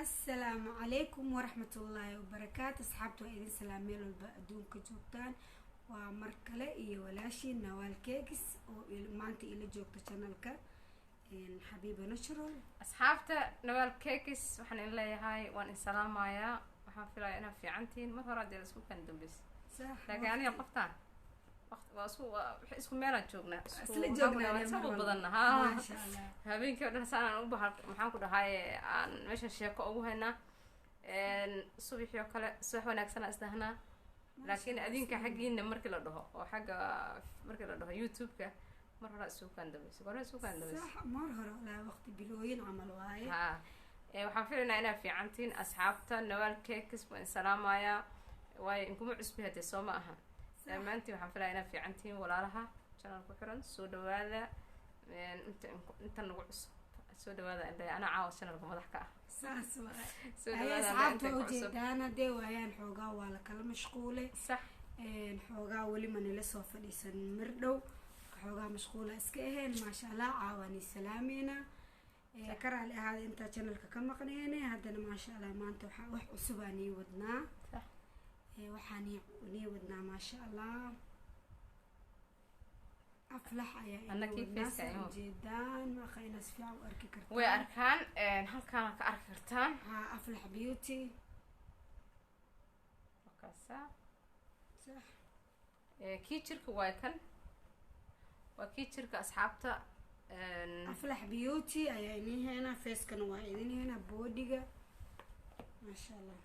السلام عليكم ورحمة الله وبركاته. أصحابتو إذن سلام ميلو البقدون كجوبتان ومركلة إيه ولاشي نوال كيكس ومانتي إلي جوبتا شانلكا إن حبيبة نشرل أصحابتا نوال كيكس وحن إلي هاي وان السلام مايا وحن فيلا أنا في عنتين ما فراد يلسكو كان دنبس صح لكن أنا قفتان واسو اسكو ميلا جوجنا اسكو جوجنا سبب بدلنا ها ما شاء الله habeenkii oo dhan saan u baxal maxaan ku dhahay aan meesha sheeko ugu haynaa subaxii oo kale subax wanaagsan isdahnaa laakiin adinka xaqiina markii la dhaho oo xaga markii la dhaho YouTube-ka mar hore suuqan dambeysay صح mar hore la waqti bilooyin amal waaye ha waxaan filaynaa inaad fiicantiin asxaabta Nawal Cakes waan salaamaya way inkuma cusbi hadee soo ma aha maanta waxaan filayaa inaad fiicantiin walaalaha channel ku xiran soo dhawaada inta nagu cusub soo dhawaada inta ana caawa channelka madax ka ah saas waa soo dhawaada asxaabta ujeedaan hadee waayaan xoogaa waa la kala mashquulay sax xoogaa wali ma nila soo fadhiisan mir dhow xoogaa mashquula iska aheen maasha Allah caawani salaamina karaali ahaad inta channelka ka maqneenay haddana maasha Allah maanta waxa wax cusub aan wadnaa sax waxaan wadnaa maasha Allah أفلح يا أنا كيف جدان ما خلينا نسفع وأركي كرتان وأركان هل كان كأرك كرتان ها أفلح بيوتي وكاسة صح كيتشرك وايكن وكيتشرك أصحابته أفلح بيوتي يعني هنا فيس كانوا وايدين هنا بوديجا ما شاء الله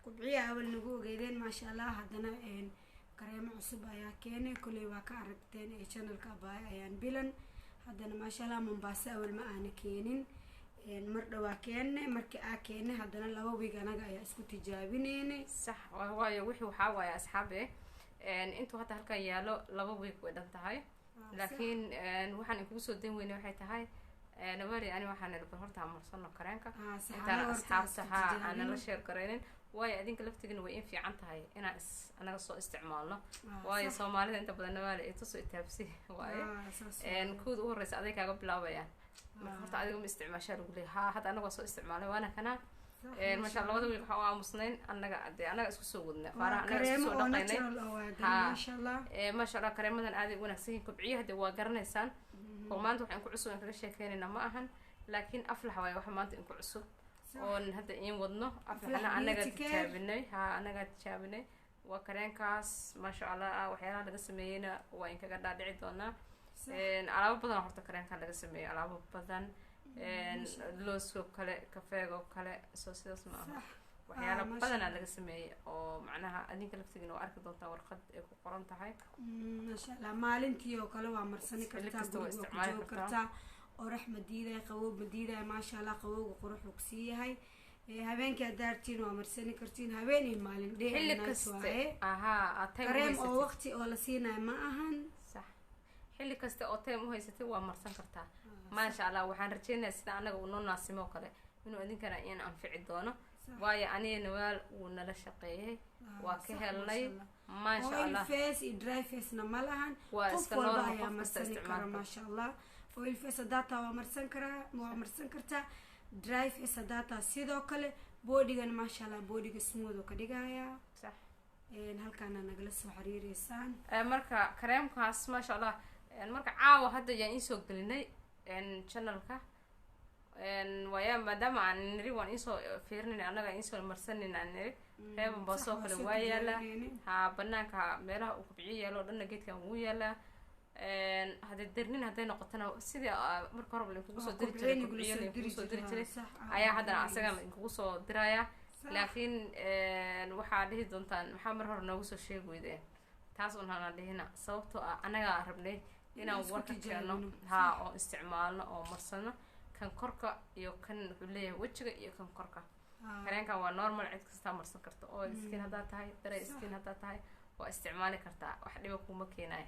كبعية أول نقول جيدين ما شاء الله هدنا كريم عصب ayaa keenay kulay waa ka aragteen ee channelka baay ayaan bilan hadana ma sha Allah Mombasa awal ma aan keenin mar dhawaa keenay markii aan keenay hadana laba week anaga ayaa isku tijaabineenay sax waayo wixii waxa waaya asxaabe intuu hadda halka yaalo laba week way dhan tahay laakiin waxaan kugu soo dan weynay waxay tahay nawari ani waxaan ilaa horta amarsano kareenka inta asxaabta aan la share gareynin way adinka laftigina way in fiican tahay inaan anaga soo isticmaalno way Soomaalida inta badan Nawal ay tusoo taabsi way kuud u horeysa aday kaaga bilaabayaan marka horta adiga ma isticmaashaa lagu leeyahay hadda anaga soo isticmaalay waana kana ma sha Allah labada wiil waxa aamusnayn anaga isku soo wadnaa faaraha anaga isku soo dhaqaynay ma sha Allah ma sha Allah kareemadan aad u wanaagsan yihiin kubciyaha waa garanaysaan oo maanta waxaan ku cusub in kaga sheekeynayna ma ahan laakiin aflax way waxa maanta in ku cusub oo hadda in wadno aflaxna anaga tijaabinay anaga tijaabinay waa kareenkaas ma sha Allah waxyaalaha laga sameeyayna waa in kaga dhaadhici doonaa alaabo badan horta kareenka laga sameeyay alaabo badan loosko kale kafeego kale soo sidaas ma aha waxyaalo badan laga sameeyay oo macnaha adinka laftigiina waa arki doontaa warqad ay ku qoran tahay ma sha Allah maalintii oo kale waa marsani kartaa isticmaali kartaa oo raxmad diiday qabow madiiday ma sha Allah qabowga quruxu ku siiyahay habeenkii daartiin waa marsani kartiin habeenii maalin dheer kareem oo waqti oo la siinayo ma ahan sax xilli kasta oo time u haysatay waa marsan kartaa ma sha Allah waxaan rajaynayaa sida anaga uu noo naasimo kale inuu idinkana in anfici doono waayo aniga Nawal uu nala shaqeeyay waa ka helnay ma sha Allah oil face iyo dry face na malahan waa iska normal marsan kara ma sha Allah oil face data waa marsan kartaa dry face data sidoo kale bodygan ma sha Allah bodyga smooth ka dhigaya sax halkaana nagala soo xiriireysaan marka kareemkaas ma sha Allah marka caawa hadda yaan in soo gelinay channelka waya maadaama aan niri waan in soo fiirnay anaga in soo marsanin aan niri reeban baasoo kale waa yaala banaanka meelaha uu kubciyo yaalo dhanna geedkan uu yaala hada darnin haday noqotana sidii marka hore la kugu soo diri jiray ayaa hadana asaga kugu soo diraya laakiin waxa dhihi doontaan maxaa mar hore noogu soo sheegayday taas oo aan dhihina sababtoo anaga rabnay inaan warka keeno oo isticmaalno oo marsano kan korka iyo kan wuxuu leeyahay wajiga iyo kan korka kareenka waa normal cid kasta marsan karto oo skin hada tahay dare skin hada tahay waa isticmaali kartaa wax dhiba kuma keenay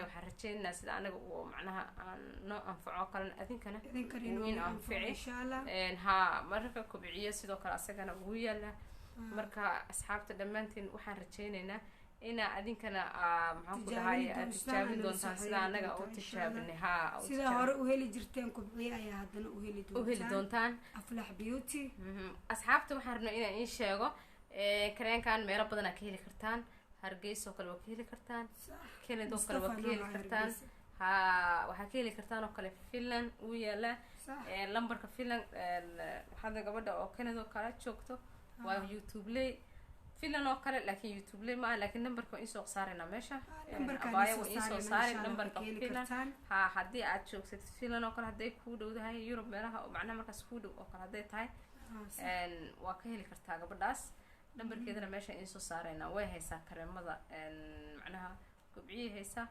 waxaan rajaynayaa sida anaga oo macnaha aan noo anfaco kale adinkana in anfici insha Allah marka kubciyo sidoo kale asagana ugu yaala marka asxaabta dhamaantiin waxaan rajaynaynaa ina adinkana maxaan ku dhahay aad tijaabin doontaan sida anaga u tijaabinay sida hore u heli jirteen kubciye ayaa haddana u heli doontaan Aflax Beauty. asxaabta waxaan rabnaa inaan in sheego kareenkan meelo badan aad ka heli kartaan Hargeysa oo kale waa ka heli kartaan Canada oo kale waa ka heli kartaan waxaa ka heli kartaan oo kale Finland uu yaala lambarka Finland hadda gabadha oo Canada oo kale joogto waa YouTube lay Finland oo kale laakiin YouTube lay ma laakiin numberka in soo saarayna meesha abaya waa in soo saaray numberka Finland haddii aad joogtid Finland oo kale hadday ku dhowdahay Europe meelaha macnaha markaas ku dhow oo kale hadday tahay waa ka heli kartaa gabadhaas numberkeedana meesha in soo saarayna way haysaa kareemada macnaha kubciye haysaa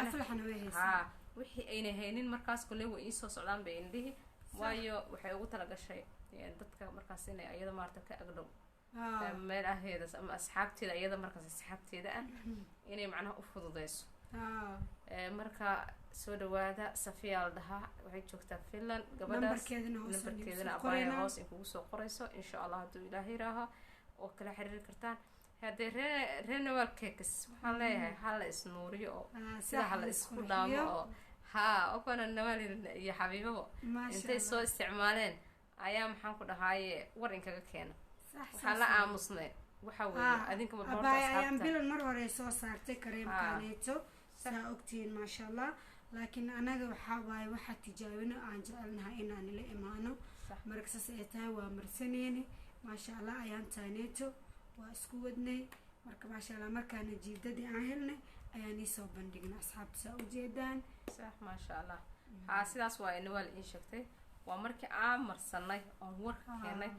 aflaxna way haysaa wixii ayna haynin markaas kale way in soo socdaan bay indhihi waayo waxay ugu tala gashay dadka markaas inay ayada maarta ka agdhow meel aheeda ama asxaabteeda ayada markaas asxaabteeda inay macnaha u fududeyso marka soo dhawaada Safiya Aldaha waxay joogtaa Finland gabadhaas numberkeedana abaya hoos in kugu soo qorayso insha Allah haduu Ilaahay raaha oo kala xiriir kartaan hadee renewal cakes waxaan leeyahay hal isnuuriyo oo sida hal isku dhaamo oo oo kana nawal iyo xabiibo intay soo isticmaaleen ayaa maxaan ku dhahaye war in kaga keena waxa la aamusnay waxa weeye adinka ma boorta asxaabta ayaan bilan mar hore soo saartay kareemkaneeto saa ogtiin ma sha Allah laakiin anaga waxa tijaabino aan jecelnahay inaan la imaano markaas ay tahay waa marsaneeni ma sha Allah ayaan taaneeto waa isku wadnay marka ma sha Allah markaan jiidadii aan helnay ayaan soo bandhignay asxaabta soo ujeedaan ma sha Allah sidaas waa inoo wal in sheegtay waa markii aan marsanay oo warka keenay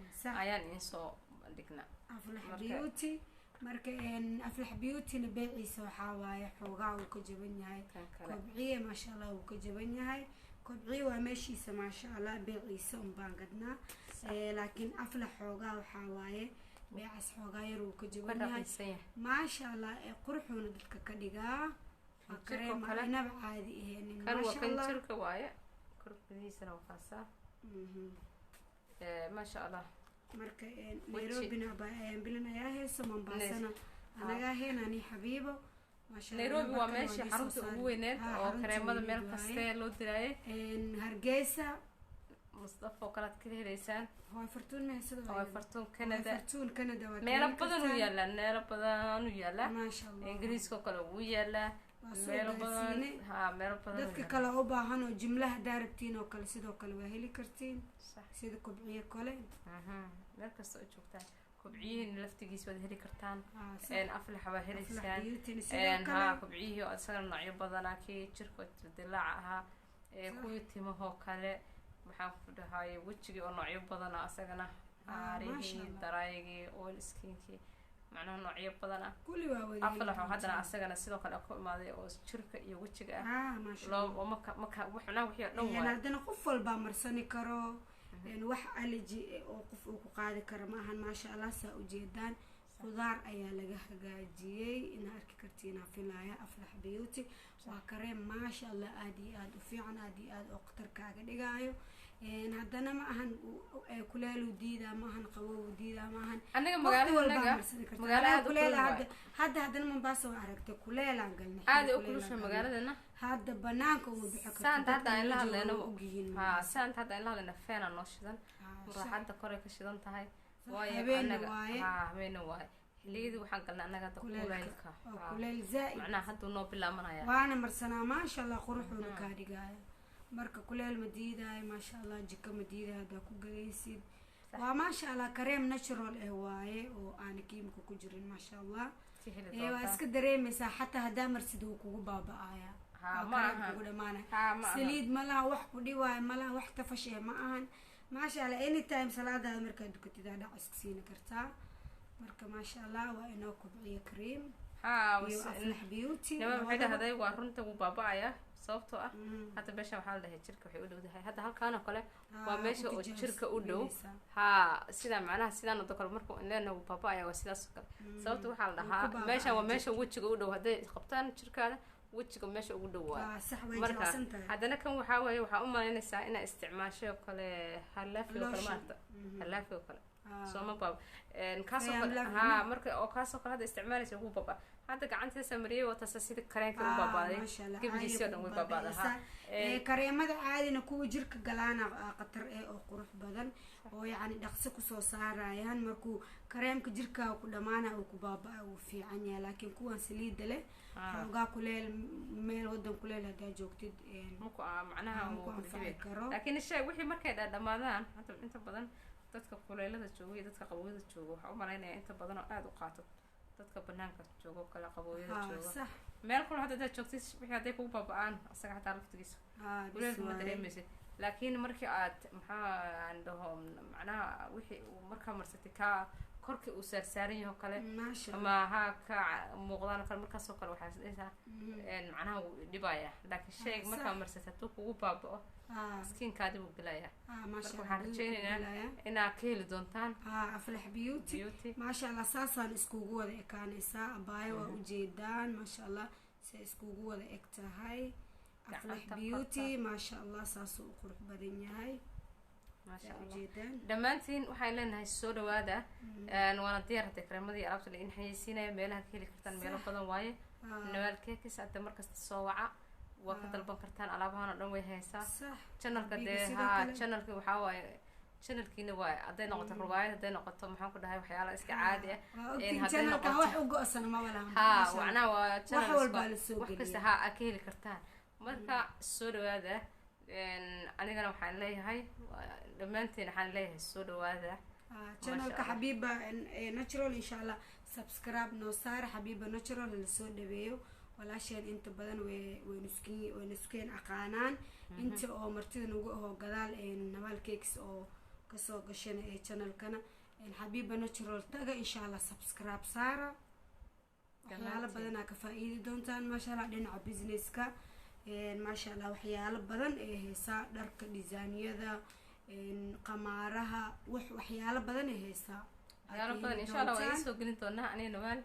ayaan in soo bandhignaa Aflax Beauty marka Aflax Beauty na beeciisa waxa waaye xoogaa uu ka jaban yahay kubciye ma sha Allah uu ka jaban yahay kubciye waa meeshiisa ma sha Allah beeciisa baan gadnaa laakiin aflax xoogaa waxa waaye beecas xoogaa yar uu ka jaban yahay ma sha Allah quruxuna dadka ka dhigaa kareem inaba caadi aheen ma sha Allah jirka waaye korkiisana waa faasa ما شاء الله marka Nairobi na bilan ayaa heeso Mombasa anaga heenani xabiibo ma sha Allah Nairobi waa meesha xarunta ugu weyneed oo kareemada meel kasta loo diray Hargeysa Mustafa oo kala ka helaysan fartuun meesada fartuun Canada waa meel badan u yaala ma sha Allah Ingiriiska oo kale uu yaala meel badan dadka kale u baahan oo jumlaha daarabtiin oo kale sidoo kale waa heli kartiin sida kubciye kale meel kasta oo joogtaan kubciyihiin laftigiisa wada heli kartaan aflax waa heliysaan kubciyihi oo asaga noocyo badan kii jirka dilaac ahaa kuwii timahoo kale maxaan ku dhahay wajigii oo noocyo badan asagana aarihii daraayigii oil skinkii macnaha noocyo badan kulli waa wada aflax haddana asagana sidoo kale ku imaaday oo jirka iyo wajiga loo maka waxna wixii dhan waa haddana qof walba marsani karo wax allergy oo qof uu ku qaadi karo ma ahan ma sha Allah saa ujeedaan khudaar ayaa laga hagaajiyay in arki kartiin filaya Aflax Beauty waa kareem ma sha Allah aad u fiican aad oo qatarkaaga dhigaayo haddana ma ahan kuleel u diida ma ahan qabow u diida ma ahan anaga magaalada kuleel haddana Mombasa waa aragtay kuleel aan galnay aad u kulusha magaaladana hadda banaanka uu bixi karto saanta hadda ay la hadlayno saanta hadda ay la hadlayno feena noo shidan muraxada kore ka shidan tahay waayo anaga habeena waay xiliyada waxaan galnaa anaga hadda kuleelka kuleel zaid macnaha hadda noo bilaamanaya waana marsanaa ma sha Allah quruxuna ka dhigaya marka kuleel ma diidaay ma sha Allah jika ma diidaay hada ku gagaysid waa ma sha Allah kareem natural waaye oo aan kiimiko ku jirin ma sha Allah waa iska dareemaysaa xataa hadaa marsid uu kugu baaba'aya ma kugu dhamaanay saliid malaha wax ku dhiwaay malaha wax tafashay ma ahan ma sha Allah anytime salaada markaa dukatid dhac iska siin kartaa marka ma sha Allah waa inoo kubciye kareem Aflax Beauty waxay dhahaday waa runta uu baaba'aya sababtoo hadda meesha waxa la dhahay jirka waxay u dhowdahay hadda halkaan oo kale waa meesha oo jirka u dhow sida macnaha sidaan oo kale markuu inleena uu baaba'aya waa sidaas kale sababtoo waxa la dhahaa meesha waa meesha wajiga u dhow haday qabtaan jirkaada wajiga meesha ugu dhow waa marka haddana kan waxa weeye waxa u malaynaysaa inay isticmaasho kale halaafi oo kale maarta halaafi oo kale sooma baba kaasoo kale haa marka oo kaasoo kale hadda isticmaalaysa ugu baba hadda gacantii samariyay wata sida kareenka u babaaday gabdhiisii oo dhan way babaaday kareemada caadina kuwa jirka galaana qatar oo qurux badan oo yani dhaqso ku soo saarayaan markuu kareemka jirka ku dhamaana oo ku baabaa uu fiican yahay laakiin kuwan saliida leh xoogaa kuleel meel wadan kuleel hadaa joogtid muku macnaha uu ku dhibay laakiin shay wixii markay dhamaadaan hadda inta badan dadka kuleelada jooga dadka qabowada jooga waxa u maleynaya inta badan oo aad u qaato dadka banaanka joogo kala qabowada jooga meel kale hadda joogtid wixii haday kugu baaba'aan asaga xataa laftigiisa kuleelka ma dareemaysid laakiin markii aad maxaa aan dhaho macnaha wixii markaa marsatay ka korkii uu saarsaaran yahay kale ama ha ka muuqdaan kale markaas oo kale waxaa isdhaysaa macnaha uu dhibaya laakiin shay markaa marsatay tuu kugu baaba'o skinkaadi buu gelaya marka waxaan rajaynaynaa inaad ka heli doontaan aflax beauty maasha allah saasaan iskugu wada ekaanaysaa abaayo waa ujeedaan maasha allah say iskugu wada eg tahay aflax beauty maasha allah saasuu u qurux badan yahay maasha allah dhammaantiin waxaan leenahay soo dhawaada waana diyaar hadda kareemadii alaabta la in xayeysiinaya meelaha ka heli kartaan meelo badan waaye nawaal keekis hadda markasta soo waca waa ka dalban kartaan alaabahan oo dhan way haysaa channelka dee haa channelka waxaa waaye channelkiina waa hadday noqoto rubaayad hadday noqoto maxaan ku dhahay waxyaala iska caadi ah hadday noqoto wax u go-san ma walaha haa macnaha waa channel wax kasta haa aad ka heli kartaan marka soo dhawaada anigana waxaan leeyahay dhammaanteen waxaan leeyahay soo dhawaada channelka xabiiba natural insha allah subscribe noo saar xabiiba natural la soo dhaweeyo walaasheen inta badan waynu iskeen aqaanaan inta oo martida nagu aho gadaal nawaal cakes oo kasoo gashana ee channelkana xabiiba natural taga insha allah subscribe saara waxyaalo badanaa ka faa'iidi doontaan maasha allah dhinaca businesska maasha allah waxyaalo badan ee heesaa dharka disaanyada qamaaraha waxyaalo badan ee heesaa waxyaalo badan insha allah waa soo gelin doonaa anina nawaal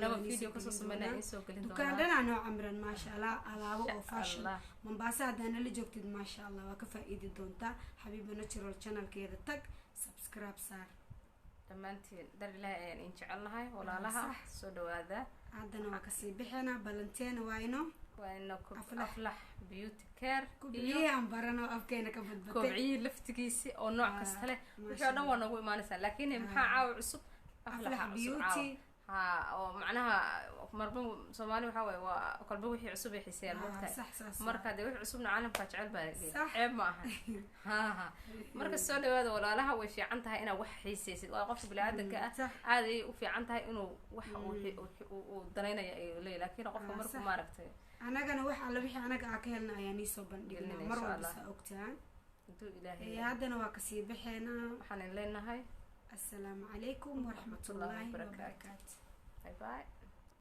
naba video kasoo sameynaa in soo gelin doonaa dukaan dhanaa noo camran maasha allah alaabo oo fashion Mombasa haddaa nala joogtid maasha allah waa ka faa'iidi doontaa xabiiba natural channelkeeda tag subscribe saar dhammaantiin dar ilaahay ayaan in jecelnahay walaalaha soo dhawaada haddana waa kasii bixinaa balanteena waayno aflax beauty care kubciyaan barano afkeena ka badbatay kubciyi laftigiisi oo nooc kasta leh wixii oo dhan waa noogu imaanaysaa laakiin maxaa caawa cusub aflax beauty ها ومعناها مربو سومالي وحوي وقلبه وحي عصب يحسين وقتها مركا دي وحي عصبنا عالم كاجعل بالي عيب معها ها مركا السؤال هذا ولا لها وفي عنتها انا وح حسيسيد وقفت بالعاده عادي وفي عنتها انه وح ودنينا لي لكن قفه مركو ما ركتي anagana wax alla wixii anaga ka helna ayaan soo bandhignaa mar walba sa ogtaan intuu ilaahay haddana waa ka sii bixeenaa waxaan leenahay السلام عليكم ورحمة الله وبركاته. باي باي.